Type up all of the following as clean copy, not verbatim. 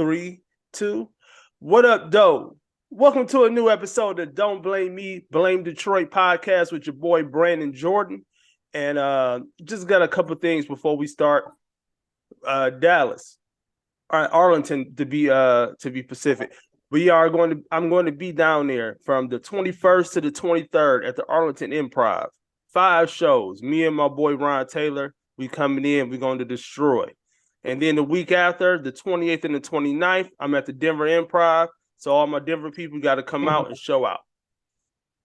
3, 2. What up, Doe? Welcome to a new episode of Don't Blame Me, Blame Detroit podcast with your boy Brandon Jordan. And just got a couple things before we start. Dallas, all right, Arlington to be Pacific. I'm going to be down there from the 21st to the 23rd at the Arlington Improv. 5 shows. Me and my boy Ron Taylor, we coming in. We're going to destroy. And then the week after, the 28th and the 29th, I'm at the Denver Improv. So all my Denver people got to come out and show out.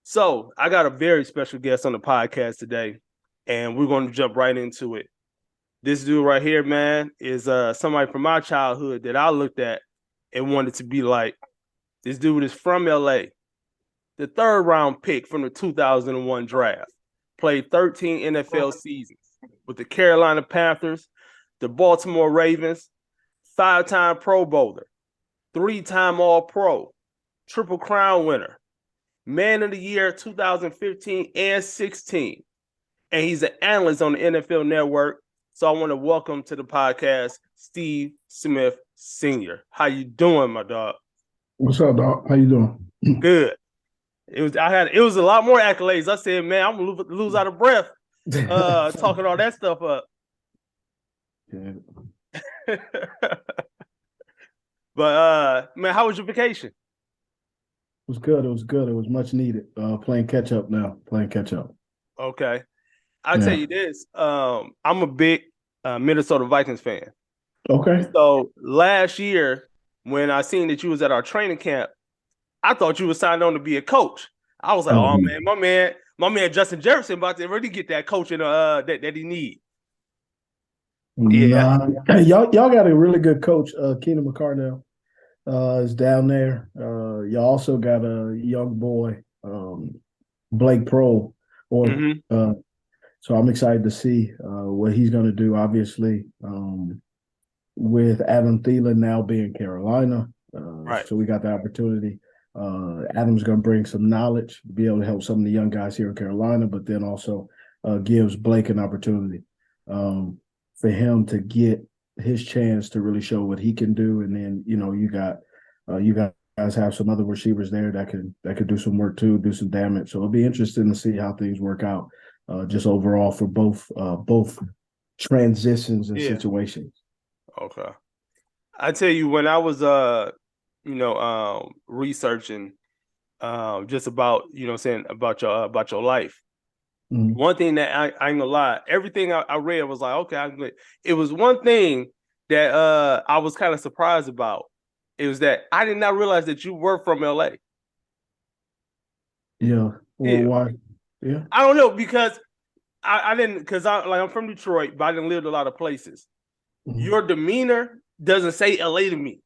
So I got a very special guest on the podcast today, and we're going to jump right into it. This dude right here, man, is somebody from my childhood that I looked at and wanted to be like. This dude is from LA, the 3rd round pick from the 2001 draft. Played 13 NFL seasons with the Carolina Panthers, the Baltimore Ravens, 5-time Pro Bowler, 3-time All-Pro, Triple Crown winner, Man of the Year 2015 and 16. And he's an analyst on the NFL Network. So I want to welcome to the podcast Steve Smith Sr. How you doing, my dog? What's up, dog? How you doing? Good. It was a lot more accolades. I said, man, I'm gonna lose out of breath talking all that stuff up. Yeah. But man, how was your vacation? It was good. It was good. It was much needed. Playing catch up now. Okay. I'll tell you this. I'm a big Minnesota Vikings fan. Okay. So last year, when I seen that you was at our training camp, I thought you was signed on to be a coach. I was like, oh man, my man Justin Jefferson about to really get that coaching that he need. Yeah. Y'all got a really good coach, Keenan McCardell. Is down there. Y'all also got a young boy, Blake Pro. So I'm excited to see what he's going to do. Obviously, with Adam Thielen now being Carolina, right. So we got the opportunity. Adam's going to bring some knowledge, be able to help some of the young guys here in Carolina, but then also gives Blake an opportunity for him to get his chance to really show what he can do. And then, you guys have some other receivers there that could do some work too, do some damage. So it'll be interesting to see how things work out just overall for both transitions and situations. Okay. I tell you, when I was researching just about about your life. Mm-hmm. One thing that I ain't gonna lie, everything I read was like, okay, it was one thing that I was kind of surprised about. It was that I did not realize that you were from LA. Yeah. Well, why? Yeah. I don't know, because I didn't, because I'm from Detroit, but I didn't live in a lot of places. Mm-hmm. Your demeanor doesn't say LA to me.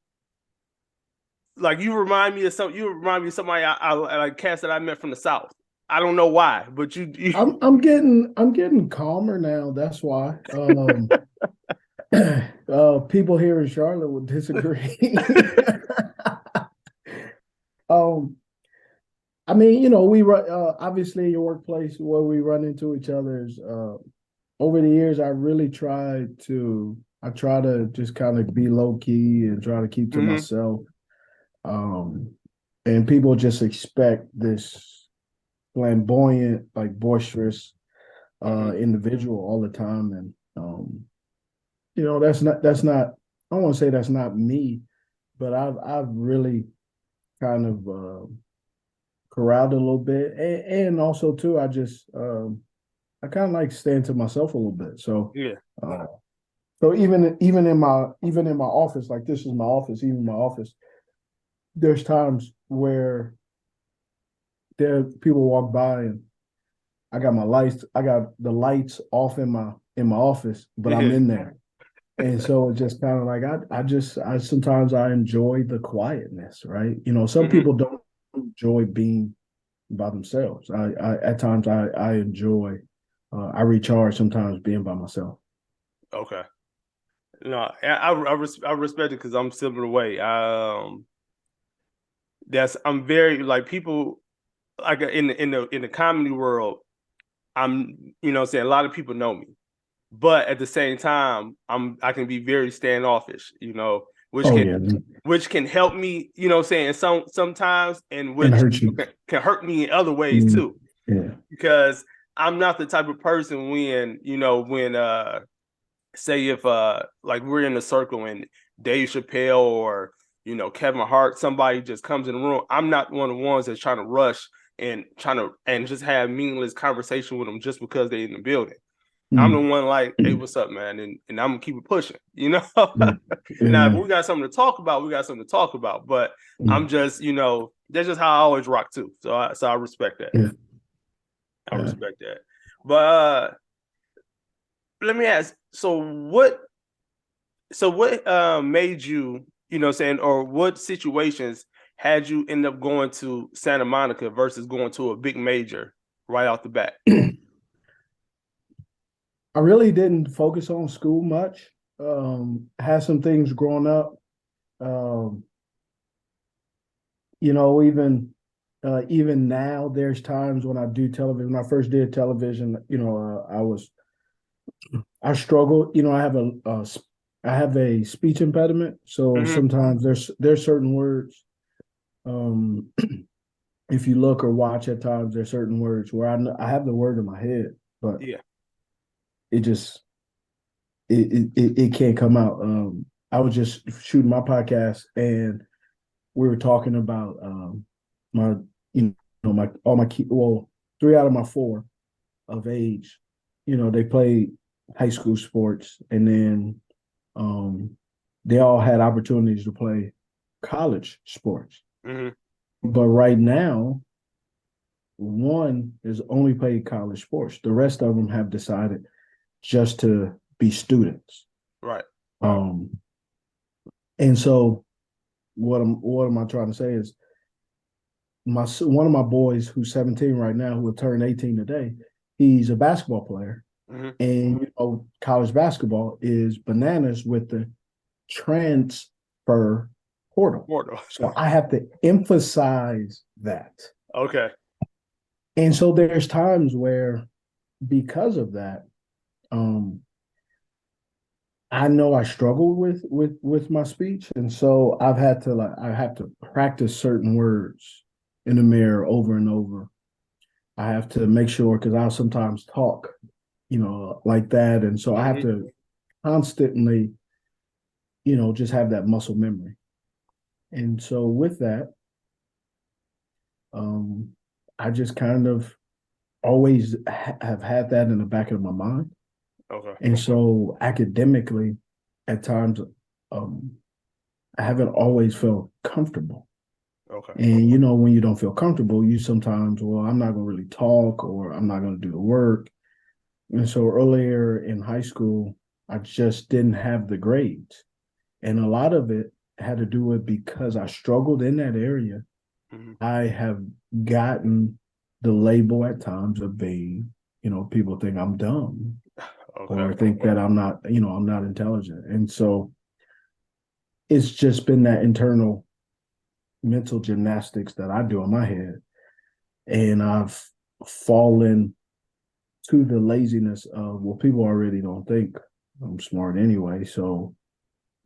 Like you remind me of somebody like cats that I met from the South. I don't know why, but you I'm getting calmer now. That's why. People here in Charlotte would disagree. I mean, we run obviously in your workplace where we run into each other is over the years I really try to just kind of be low key and try to keep to myself. And people just expect this flamboyant, like boisterous individual all the time. And that's not I don't want to say that's not me, but I've really kind of corralled a little bit. And also too, I just I kind of like staying to myself a little bit. So so even in my office, like this is my office, even my office, there's times where people walk by and I got the lights off in my office, but I'm in there. And so it's just kind of like I sometimes I enjoy the quietness, right? Some people don't enjoy being by themselves. I at times I enjoy I recharge sometimes being by myself. Okay. No, I respect it because I'm similar way. I'm very like people like in the comedy world. I'm saying a lot of people know me, but at the same time I can be very standoffish. which Oh can yeah, which can help me, saying sometimes, and and which hurt you. can hurt me in other ways Mm, too. yeah. Because I'm not the type of person when say if like we're in a circle and Dave Chappelle or Kevin Hart, somebody just comes in the room, I'm not one of the ones that's trying to rush and just have meaningless conversation with them just because they're in the building. I'm the Mm. one like, hey, what's up, man? And I'm gonna keep it pushing, Yeah. Now, if Yeah. we got something to talk about, we got something to talk about. But I'm Mm. just, that's just how I always rock too. So I respect that. Yeah. I Yeah. respect that. But let me ask, so what made you, saying, or what situations had you end up going to Santa Monica versus going to a big major right off the bat? I really didn't focus on school much. Had some things growing up. Um, even now, there's times when I do television. When I first did television, I struggle. I have a speech impediment, so Mm-hmm. sometimes there's certain words. Um, if you look or watch at times, there's certain words where I have the word in my head, but Yeah. it just it can't come out. I was just shooting my podcast and we were talking about my my all my well, 3 out of my 4 of age, they played high school sports, and then um, they all had opportunities to play college sports. Mm-hmm. But right now, one is only played college sports. The rest of them have decided just to be students. Right. Um, and so what am I trying to say is one of my boys who's 17 right now, who will turn 18 today, he's a basketball player. Mm-hmm. And college basketball is bananas with the transfer portal. Mortal. So I have to emphasize that. Okay. And so there's times where, because of that, I know I struggle with my speech, and so I have to practice certain words in the mirror over and over. I have to make sure, because I'll sometimes talk, like that, and so I have Mm-hmm. to constantly, just have that muscle memory. And so with that, um, I just kind of always have had that in the back of my mind. Okay. And so academically, at times, um, I haven't always felt comfortable. Okay. And when you don't feel comfortable, you sometimes, well, I'm not going to really talk, or I'm not going to do the work. And so earlier in high school, I just didn't have the grades. And a lot of it had to do with, because I struggled in that area, Mm-hmm. I have gotten the label at times of being, people think I'm dumb, Okay. or think that I'm not intelligent. And so it's just been that internal mental gymnastics that I do in my head. And I've fallen to the laziness of, well, people already don't think I'm smart anyway. So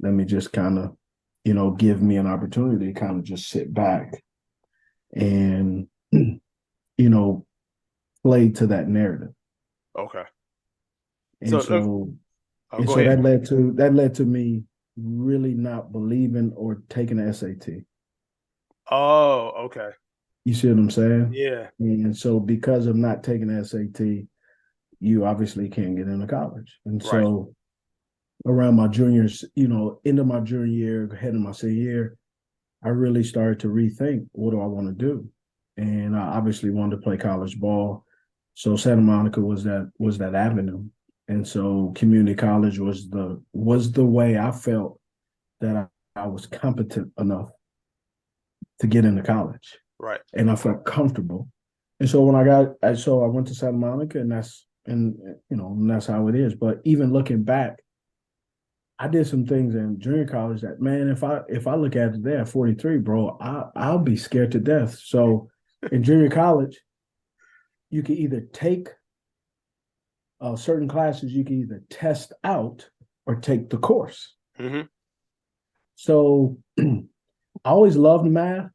let me just kind of, give me an opportunity to kind of just sit back and, play to that narrative. Okay. And So, so, go ahead. that led to me really not believing or taking the SAT. Oh, okay. You see what I'm saying? Yeah. And so, because of not taking the SAT, you obviously can't get into college. And Right. so, around my juniors, end of my junior year, head of my senior year, I really started to rethink, what do I want to do? And I obviously wanted to play college ball. So Santa Monica was that avenue. And so community college was the way I felt that I was competent enough to get into college. Right. And I felt comfortable. And so I went to Santa Monica, and that's how it is. But even looking back, I did some things in junior college that, man, if I look at it today at 43, bro, I'll be scared to death. So in junior college, you can either take certain classes, you can either test out or take the course. Mm-hmm. So I always loved math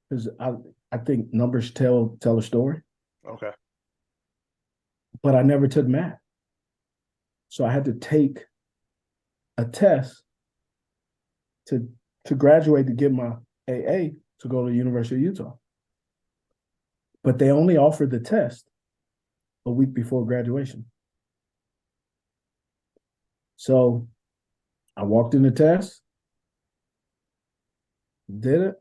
because I think numbers tell a story, Okay. but I never took math. So I had to take a test to graduate to get my AA to go to the University of Utah. But they only offered the test a week before graduation. So I walked in the test, did it,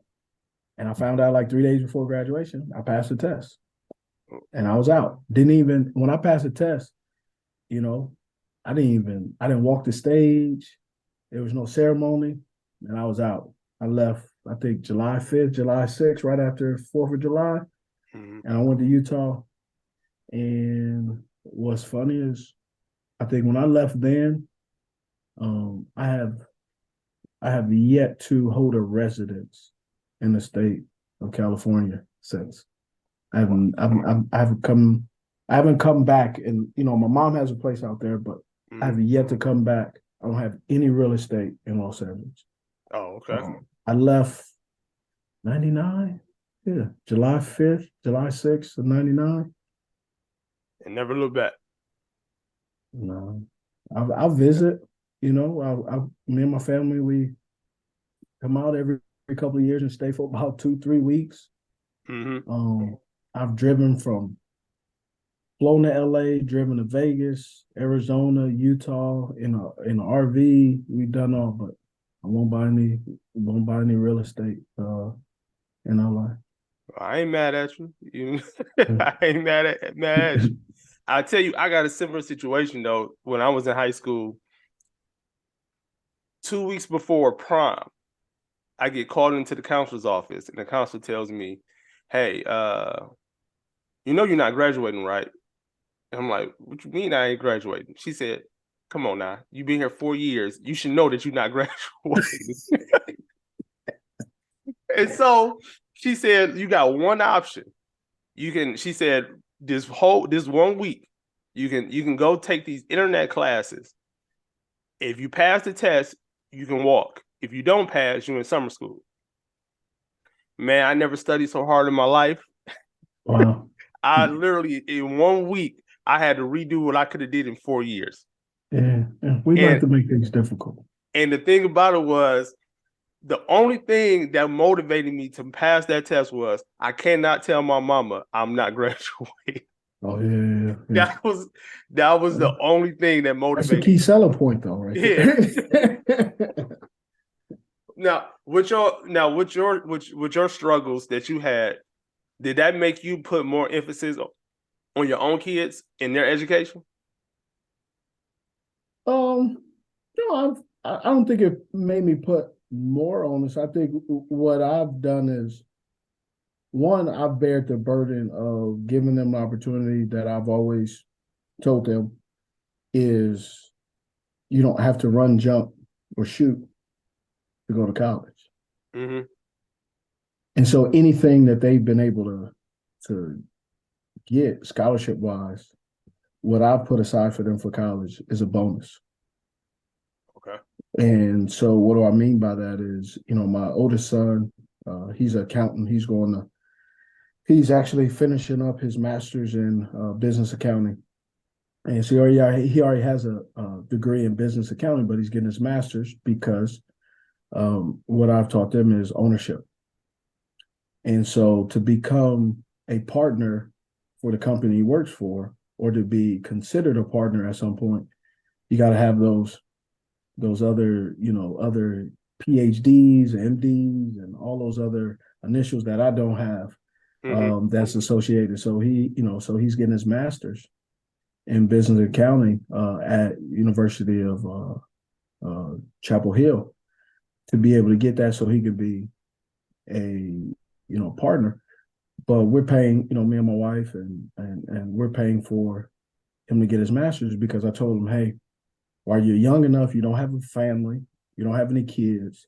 and I found out like 3 days before graduation, I passed the test. And I was out. Didn't even when I passed the test, you know, I didn't walk the stage. There was no ceremony, and I was out. I left, I think July 5th, July 6th, right after 4th of July. Mm-hmm. And I went to Utah. And what's funny is I think when I left then, I have yet to hold a residence in the state of California since. I haven't come back, and my mom has a place out there, but I have yet to come back. I don't have any real estate in Los Angeles. Oh, okay. I left 99, yeah, July 5th, July 6th of 99. And never look back. No, I'll visit. Me and my family, we come out every couple of years and stay for about 2-3 weeks. Mm-hmm. I've flown to LA, driven to Vegas, Arizona, Utah in an RV. We've done all, but I won't buy any real estate in LA. I ain't mad at you. I ain't mad at you. I tell you, I got a similar situation though. When I was in high school, 2 weeks before prom, I get called into the counselor's office, and the counselor tells me, "Hey, you're not graduating, right?" And I'm like, "What you mean I ain't graduating?" She said, "Come on now, you've been here 4 years. You should know that you're not graduating." And so she said, "You got one option. She said, this 1 week, you can go take these internet classes. If you pass the test, you can walk. If you don't pass, you're in summer school." Man, I never studied so hard in my life. Wow. I literally, in 1 week, I had to redo what I could have did in 4 years. Yeah. We like to make things difficult. And the thing about it was, the only thing that motivated me to pass that test was I cannot tell my mama I'm not graduating. Oh yeah. That was the only thing that motivated. That's the key selling point, though, right? Yeah. Now, with your struggles that you had, did that make you put more emphasis on your own kids and their education? I don't think it made me put more on this. I think what I've done is, one, I've bared the burden of giving them the opportunity that I've always told them is you don't have to run, jump, or shoot to go to college. Mm-hmm. And so anything that they've been able to get scholarship wise, what I've put aside for them for college is a bonus. Okay. And so what do I mean by that is, my oldest son, he's an accountant. He's actually finishing up his master's in business accounting. And so he already has a degree in business accounting, but he's getting his master's because what I've taught them is ownership. And so to become a partner for the company he works for, or to be considered a partner at some point, you got to have those other, other PhDs, MDs, and all those other initials that I don't have. Mm-hmm. That's associated. So he's getting his master's in business accounting at University of Chapel Hill to be able to get that so he could be a partner. But we're paying, me and my wife, and we're paying for him to get his master's because I told him, hey, while you're young enough, you don't have a family, you don't have any kids,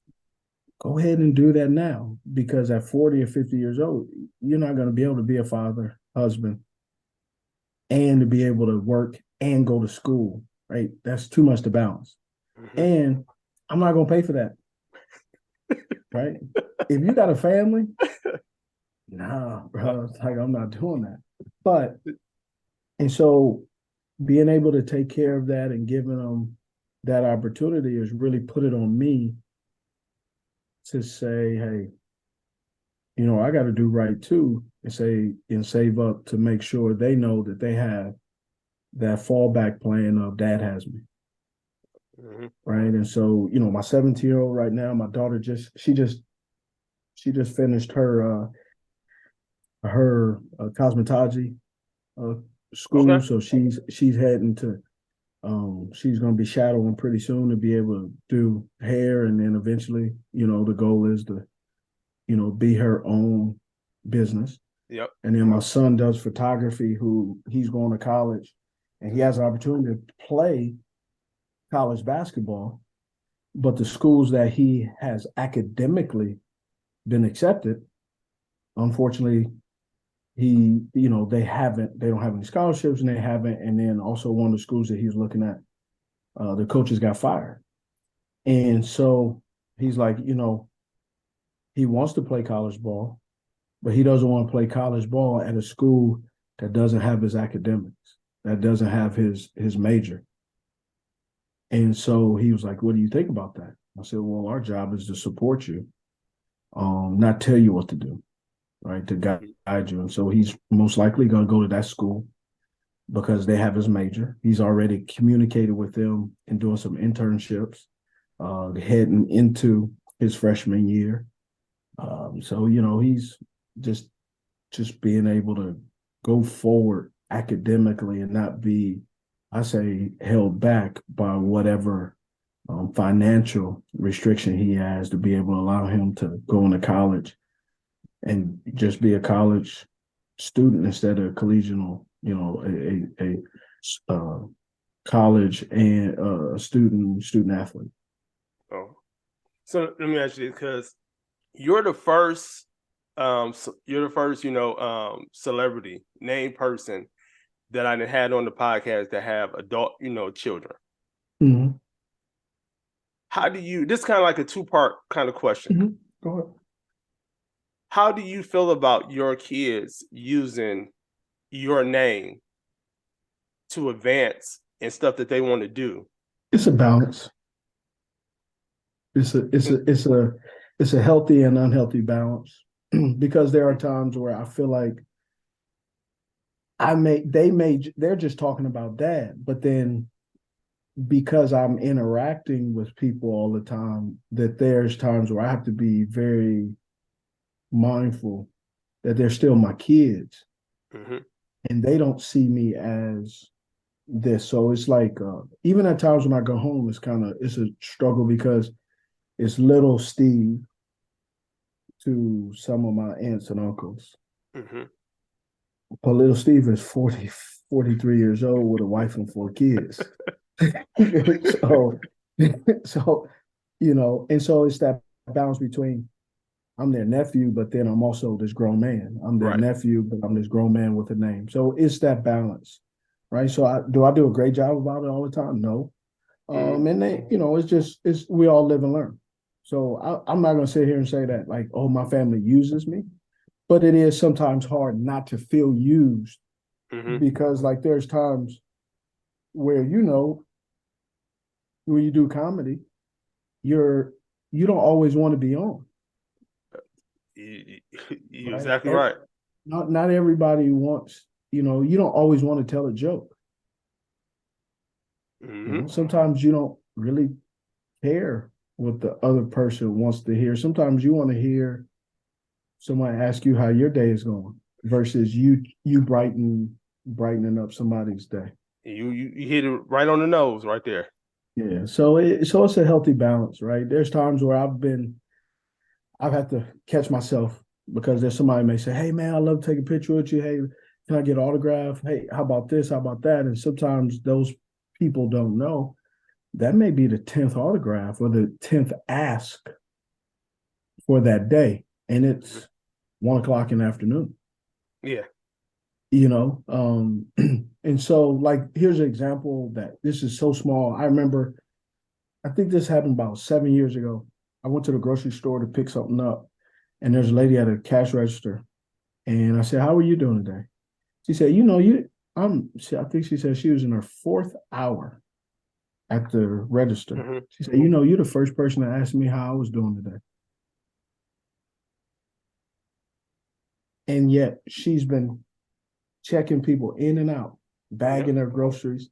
go ahead and do that now, because at 40 or 50 years old, you're not going to be able to be a father, husband, and to be able to work and go to school, right? That's too much to balance. Mm-hmm. And I'm not going to pay for that. right? If you got a family, nah, bro, it's like I'm not doing that. But and so being able to take care of that and giving them that opportunity is really put it on me to say, hey, I got to do right too, and save up to make sure they know that they have that fallback plan of dad has me. Mm-hmm. Right. And so, my 17-year-old right now, my daughter she just finished her cosmetology school. Okay. So she's heading to she's going to be shadowing pretty soon to be able to do hair, and then eventually, the goal is to, be her own business. Yep. And then my son does photography, who he's going to college, and he has an opportunity to play college basketball, but the schools that he has academically been accepted, unfortunately, they don't have any scholarships, and they haven't. And then also one of the schools that he's looking at, the coaches got fired. And so he's like, he wants to play college ball, but he doesn't want to play college ball at a school that doesn't have his academics, that doesn't have his major. And so he was like, what do you think about that? I said, well, our job is to support you, not tell you what to do, right? To guide you. And so he's most likely going to go to that school because they have his major. He's already communicated with them and doing some internships, heading into his freshman year. So, he's just being able to go forward academically and not be, I say, held back by whatever financial restriction he has, to be able to allow him to go into college and just be a college student instead of collegial, a college and a student athlete. Oh, so let me ask you this, because you're the first, celebrity named person that I had on the podcast that have adult, children. Mm-hmm. How do you? This is kind of like a two-part kind of question. Mm-hmm. Go ahead. How do you feel about your kids using your name to advance and stuff that they want to do? It's a balance. It's a healthy and unhealthy balance, because there are times where I feel like they're just talking about dad, but then because I'm interacting with people all the time, that there's times where I have to be very mindful that they're still my kids, mm-hmm. and they don't see me as this. So it's like, even at times when I go home, it's a struggle, because it's little Steve to some of my aunts and uncles. Mm-hmm. But little Steve is 43 years old with a wife and 4 kids. so, and so it's that balance between, I'm their nephew, but then I'm also this grown man. I'm their nephew, but I'm this grown man with a name. So it's that balance, right? So do I do a great job about it all the time? No. And they, we all live and learn. So I'm not going to sit here and say that, like, oh, my family uses me, but it is sometimes hard not to feel used, because like there's times where, when you do comedy, you don't always want to be on. You're right? Exactly right. Not everybody wants, you don't always want to tell a joke. Mm-hmm. Sometimes you don't really care what the other person wants to hear. Sometimes you want to hear someone ask you how your day is going versus you brightening up somebody's day. You hit it right on the nose right there. Yeah. So it's a healthy balance, right? There's times where I've had to catch myself, because there's somebody may say, hey man, I love to take a picture with you. Hey, can I get an autograph? Hey, how about this? How about that? And sometimes those people don't know that may be the 10th autograph or the 10th ask for that day. And it's 1:00 in the afternoon. Yeah. And so, like, here's an example that this is so small. I remember, I think this happened about 7 years ago. I went to the grocery store to pick something up, and there's a lady at a cash register, and I said, "How are you doing today?" She said, I think she said she was in her fourth hour at the register. Mm-hmm. She said, you're the first person to ask me how I was doing today. And yet she's been checking people in and out, bagging their groceries.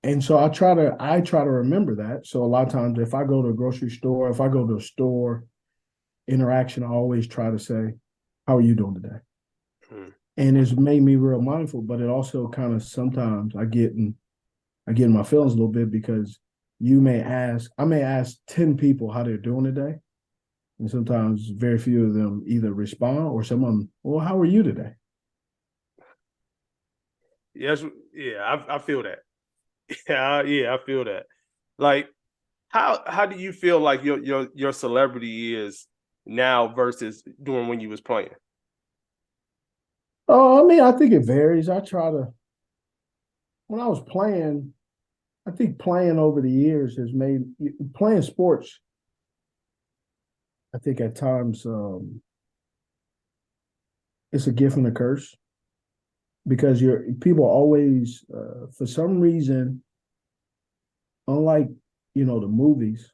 And so I try to remember that. So a lot of times if I go to a grocery store, if I go to a store interaction, I always try to say, "How are you doing today?" Mm-hmm. And it's made me real mindful, but it also kind of sometimes I get in my feelings a little bit because I may ask 10 people how they're doing today. And sometimes very few of them either respond or someone, "Well, how are you today?" Yes, yeah, I feel that. Yeah, I feel that. Like, how do you feel like your celebrity is now versus during when you was playing? Oh, I mean, I think it varies. When I was playing, I think playing over the years has made playing sports. I think at times it's a gift and a curse because people always, for some reason, unlike the movies,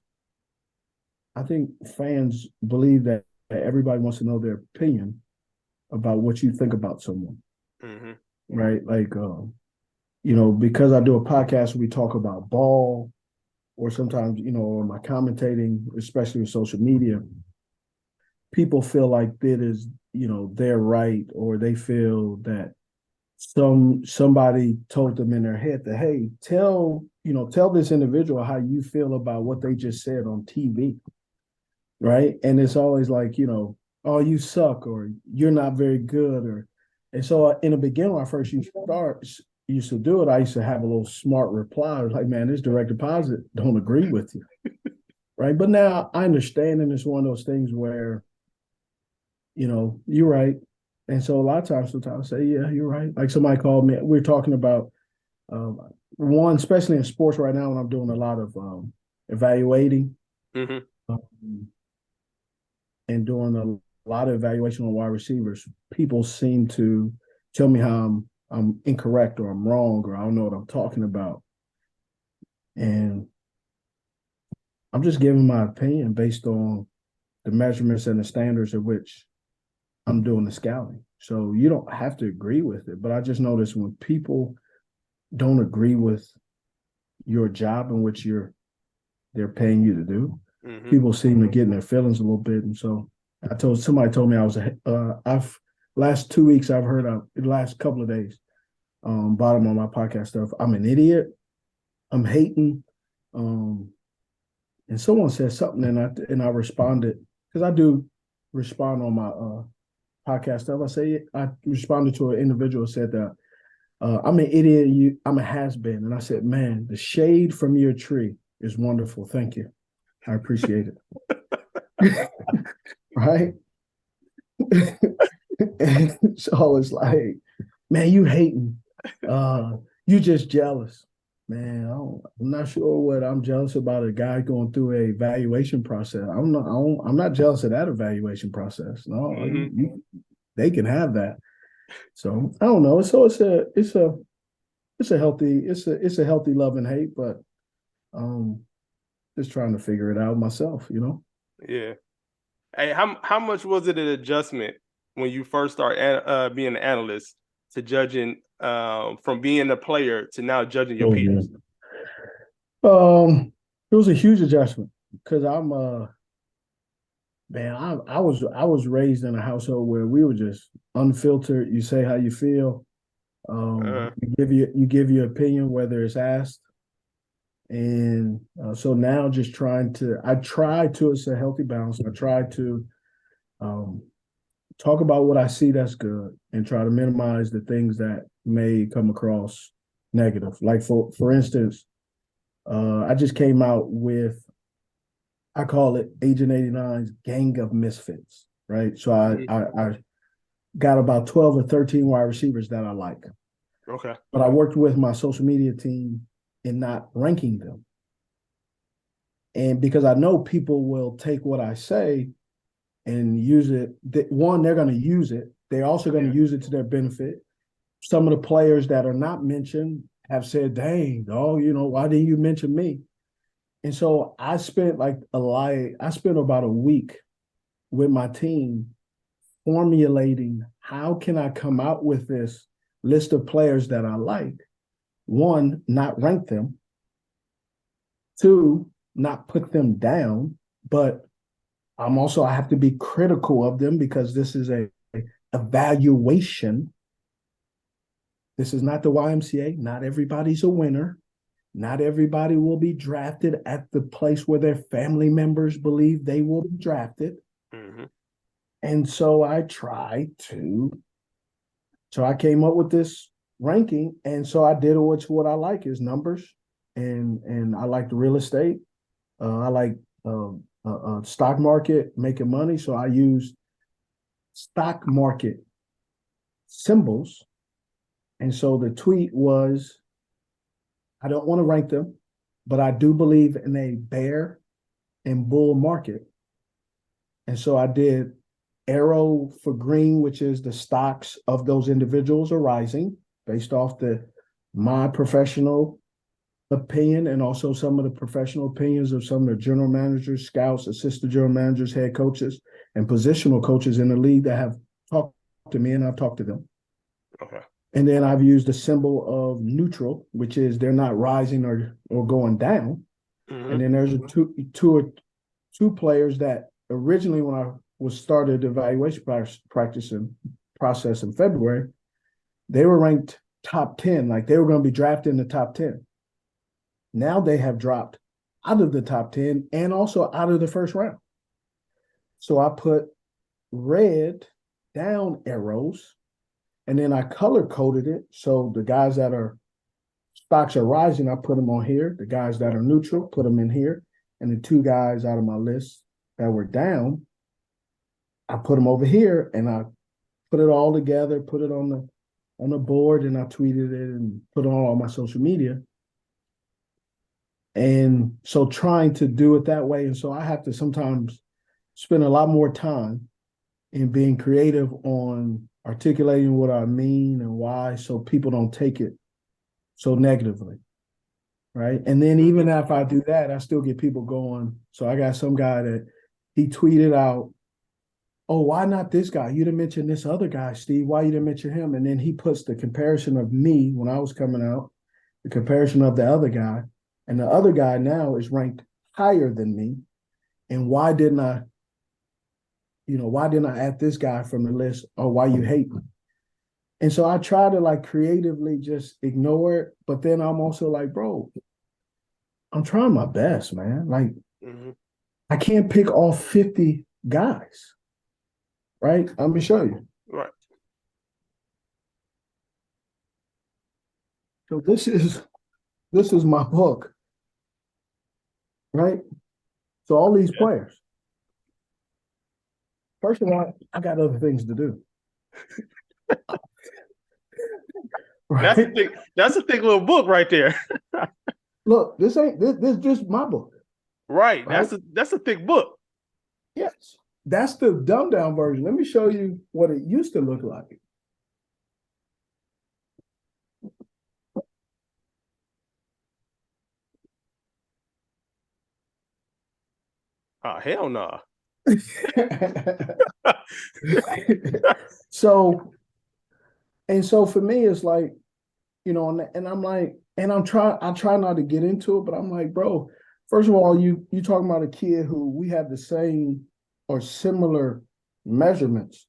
I think fans believe that everybody wants to know their opinion about what you think about someone, mm-hmm. right? Like, because I do a podcast, we talk about ball, or sometimes, on my commentating, especially with social media, people feel like that is, they're right, or they feel that somebody told them in their head that, hey, tell this individual how you feel about what they just said on TV, right? And it's always like, "Oh, you suck," or "You're not very good," and so in the beginning, when I first used to do it, I used to have a little smart reply. I was like, "Man, this direct deposit don't agree with you," right? But now I understand, and it's one of those things where, you're right. And so a lot of times, sometimes I say, "Yeah, you're right." Like somebody called me. We're talking about one, especially in sports right now, when I'm doing a lot of evaluating. Mm-hmm. And doing a lot of evaluation on wide receivers, people seem to tell me how I'm incorrect or I'm wrong or I don't know what I'm talking about. And I'm just giving my opinion based on the measurements and the standards at which I'm doing the scouting. So you don't have to agree with it. But I just notice when people don't agree with your job in which they're paying you to do, mm-hmm. people seem to get in their feelings a little bit. And so somebody told me last 2 weeks I've heard the last couple of days, bottom on my podcast stuff, I'm an idiot, I'm hating. And someone said something and I responded, because I do respond on my podcast stuff. I responded to an individual who said that I'm an idiot, I'm a has-been. And I said, "Man, the shade from your tree is wonderful. Thank you. I appreciate it." Right? And so it's like, "Man, you hating. You just jealous." Man, I'm not sure what I'm jealous about. A guy going through a evaluation process. I'm not jealous of that evaluation process. No, mm-hmm. They can have that. So I don't know. So it's a healthy love and hate, but just trying to figure it out myself, Yeah. Hey, how much was it an adjustment when you first start being an analyst to judging from being a player to now judging your peers? It was a huge adjustment because I was raised in a household where we were just unfiltered. You say how you feel. You give your opinion whether it's asked. And so now just I try to, it's a healthy balance. I try to talk about what I see that's good and try to minimize the things that may come across negative. Like for instance, I just came out with, I call it Agent 89's Gang of Misfits, right? So I got about 12 or 13 wide receivers that I like. Okay. But I worked with my social media team in not ranking them. And because I know people will take what I say and use it. One, they're going to use it. They're also going to use it to their benefit. Some of the players that are not mentioned have said, dang, oh, why didn't you mention me? And so I spent about a week with my team formulating how can I come out with this list of players that I like. One, not rank them. Two, not put them down, but I have to be critical of them because this is a evaluation. This is not the YMCA. Not everybody's a winner. Not everybody will be drafted at the place where their family members believe they will be drafted. Mm-hmm. And so I came up with this ranking. And so I did what I like is numbers. And I like the real estate. I like stock market, making money. So I use stock market symbols. And so the tweet was, I don't want to rank them, but I do believe in a bear and bull market. And so I did arrow for green, which is the stocks of those individuals are rising based off my professional opinion and also some of the professional opinions of some of the general managers, scouts, assistant general managers, head coaches, and positional coaches in the league that have talked to me and I've talked to them. Okay. And then I've used the symbol of neutral, which is they're not rising or going down. Mm-hmm. And then there's two players that originally when I was started the evaluation process in February, they were ranked top 10, like they were going to be drafted in the top 10. Now they have dropped out of the top 10 and also out of the first round. So I put red down arrows and then I color coded it. So the guys that are stocks are rising, I put them on here. The guys that are neutral, put them in here. And the two guys out of my list that were down, I put them over here and I put it all together, put it on the board, and I tweeted it and put it on all my social media. And so trying to do it that way. And so I have to sometimes spend a lot more time in being creative on articulating what I mean and why, so people don't take it so negatively. Right. And then even if I do that, I still get people going. So I got some guy that he tweeted out, oh, why not this guy? You didn't mention this other guy, Steve. Why you didn't mention him? And then he puts the comparison of me when I was coming out, the comparison of the other guy. And the other guy now is ranked higher than me. And why didn't I add this guy from the list, or why you hate me? And so I try to creatively just ignore it. But then I'm also like, bro, I'm trying my best, man. I can't pick all 50 guys. Right? I'm going to show you. Right. So this is my book. Right? So all these players. First of all, I got other things to do. Right? That's a thick little book right there. Look, this is just my book. Right. That's a thick book. Yes. That's the dumbed down version. Let me show you what it used to look like. Oh, hell no. So for me, it's like, and I'm like, and I try not to get into it, but I'm like, bro, first of all, you talking about a kid who we have the same or similar measurements.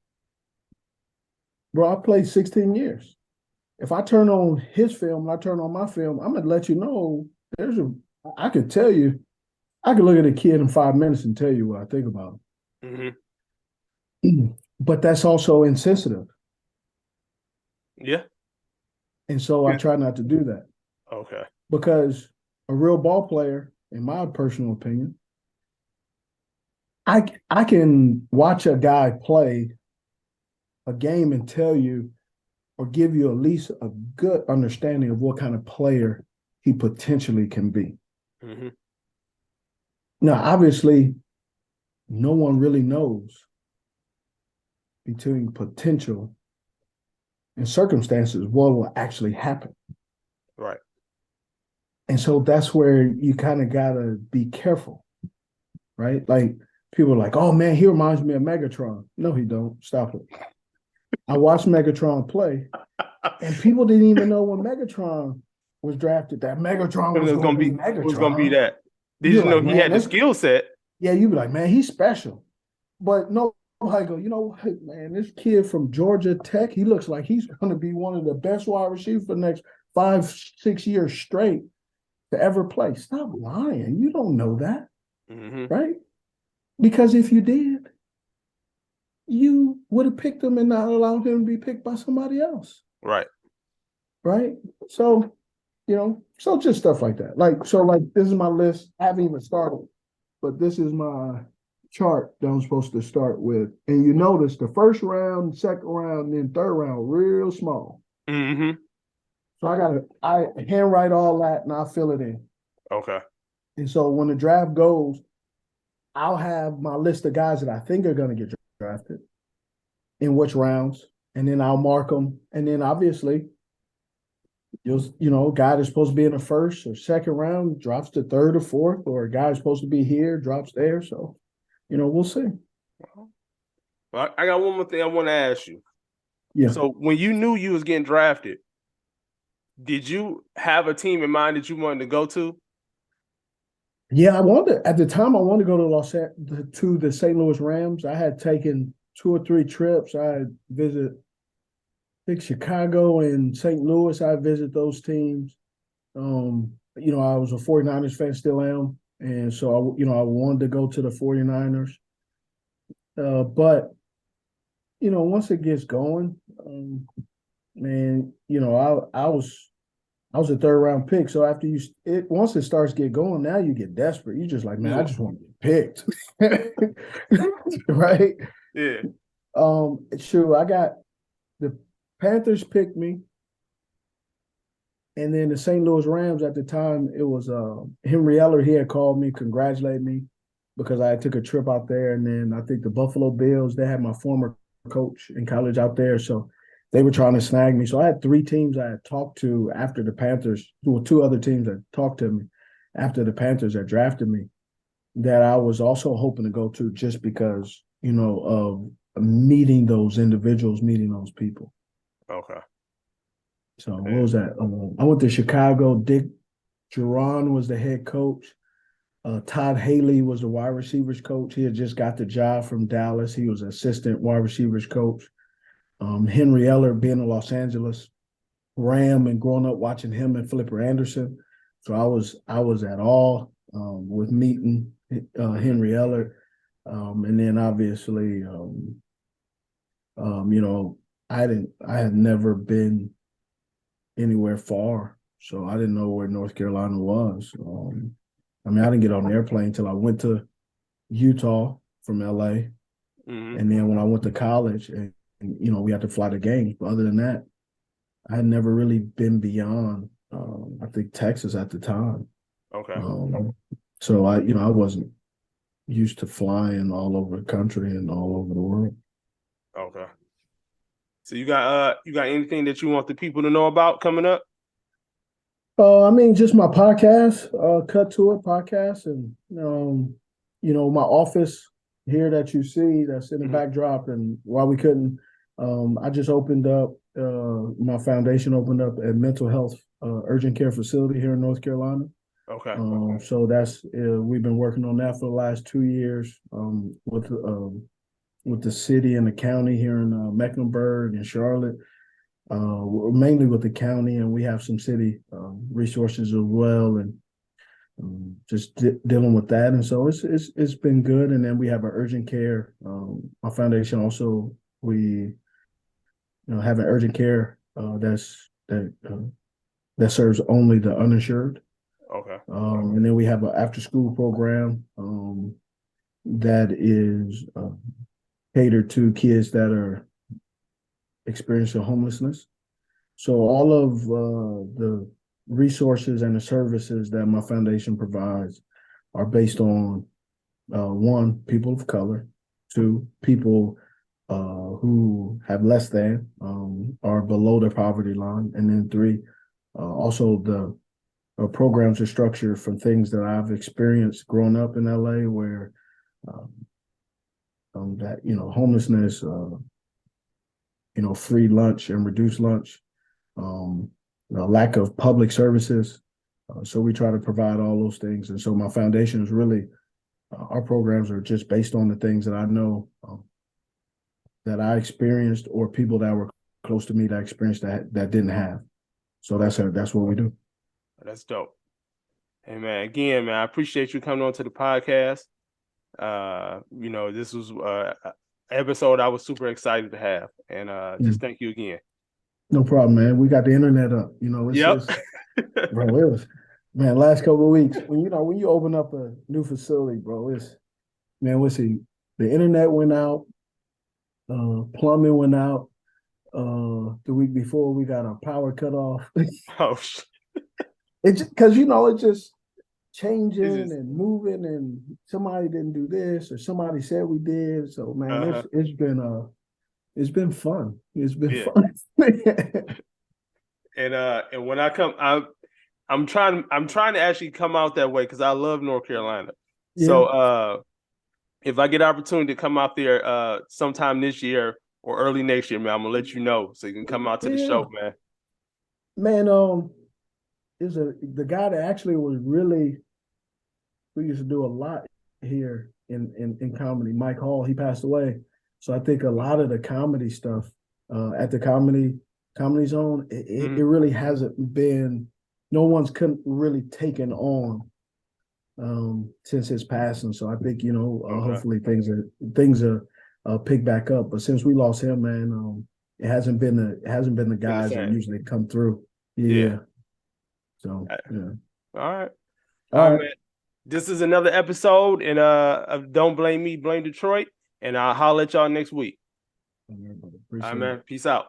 Bro, I played 16 years. If I turn on his film and I turn on my film, I'm gonna let you know I could tell you, I could look at a kid in 5 minutes and tell you what I think about him. Mm-hmm. But that's also insensitive. Yeah. And so I try not to do that. Okay. Because a real ball player, in my personal opinion, I can watch a guy play a game and tell you or give you at least a good understanding of what kind of player he potentially can be. Mm-hmm. Now, obviously, no one really knows between potential and circumstances what will actually happen. Right. And so that's where you kind of got to be careful, right? Like people are like, oh man, he reminds me of Megatron. No, he don't. Stop it. I watched Megatron play, and people didn't even know when Megatron was drafted that Megatron was going to be Megatron. It was going to be that. Did You're you know like, he man, had the skill set? Yeah, you'd be like, man, he's special. But nobody go, you know, hey, man, this kid from Georgia Tech, he looks like he's going to be one of the best wide receivers for the next 5-6 years straight to ever play. Stop lying. You don't know that, right? Because if you did, you would have picked him and not allowed him to be picked by somebody else. Right. Right. So, so just stuff like that. Like this is my list. I haven't even started, but this is my chart that I'm supposed to start with. And you notice the first round, second round, then third round, real small. So I handwrite all that and I'll fill it in. Okay. And so when the draft goes, I'll have my list of guys that I think are going to get drafted in which rounds, and then I'll mark them. And then obviously, a guy that's supposed to be in the first or second round drops to third or fourth, or a guy that's supposed to be here drops there. So, we'll see. Well, I got one more thing I want to ask you. Yeah. So when you knew you was getting drafted, did you have a team in mind that you wanted to go to? Yeah, at the time I wanted to go to the St. Louis Rams. I had taken 2 or 3 trips. I had visited, I think, Chicago and St. Louis. I visit those teams. I was a 49ers fan, still am. And so, I wanted to go to the 49ers. But, once it gets going, man, I was a third round pick. So after once it starts get going, now you get desperate. You just like, man, I just want to get picked. Right? Yeah. Sure. I got the Panthers picked me. And then the St. Louis Rams at the time, it was Henry Eller. He had called me, congratulated me because I took a trip out there. And then I think the Buffalo Bills, they had my former coach in college out there. So they were trying to snag me. So I had 3 teams I had talked to after the Panthers, 2 other teams that talked to me after the Panthers that drafted me that I was also hoping to go to just because, of meeting those individuals, meeting those people. Okay. So what was that? I went to Chicago. Dick Jauron was the head coach. Todd Haley was the wide receivers coach. He had just got the job from Dallas. He was assistant wide receivers coach. Henry Eller being a Los Angeles Ram and growing up watching him and Flipper Anderson. So I was at all with meeting Henry Eller. And then obviously, I had never been anywhere far. So I didn't know where North Carolina was. I didn't get on the airplane until I went to Utah from LA. And then when I went to college and we had to fly to games. But other than that, I had never really been beyond, I think, Texas at the time. Okay. So I wasn't used to flying all over the country and all over the world. Okay. So you got anything that you want the people to know about coming up? Just my podcast, Cut to It podcast, and my office here that you see that's in the backdrop, and while we couldn't. I just opened up, my foundation opened up a mental health urgent care facility here in North Carolina. Okay. So that's we've been working on that for the last 2 years with the city and the county here in Mecklenburg and Charlotte, mainly with the county, and we have some city resources as well, and just dealing with that. And so it's been good. And then we have our urgent care. My foundation also we have an urgent care that serves only the uninsured. Okay. And then we have an after school program that is catered to kids that are experiencing homelessness. So all of the resources and the services that my foundation provides are based on One, people of color. Two, people who have less than are below the poverty line, and then three, also the programs are structured from things that I've experienced growing up in LA, where um, that homelessness, free lunch and reduced lunch, lack of public services. So we try to provide all those things, and so my foundation is really our programs are just based on the things that I know that I experienced, or people that were close to me that experienced that didn't have. So that's what we do. That's dope. Hey man, again, man, I appreciate you coming on to the podcast. This was an episode I was super excited to have, and just thank you again. No problem, man. We got the internet up. Yep. Bro, it was, man, last couple of weeks when you open up a new facility, bro, let's see, the internet went out, plumbing went out. The week before we got our power cut off. Oh, it's because it's just changing and moving, and somebody didn't do this or somebody said we did. So man, it's been fun. It's been fun. And when I come, I'm trying to actually come out that way because I love North Carolina. Yeah. So if I get an opportunity to come out there sometime this year or early next year, man, I'm gonna let you know so you can come out to the show, man. Man, is the guy that actually was really, we used to do a lot here in comedy, Mike Hall. He passed away, so I think a lot of the comedy stuff at the comedy zone, it really hasn't been. No one's really taken on since his passing. So I think hopefully things are pick back up. But since we lost him, man, it hasn't been the guys that usually come through. Yeah. So yeah. All right, man. This is another episode of Don't Blame Me, Blame Detroit, and I'll holler at y'all next week. All right, man. Peace out.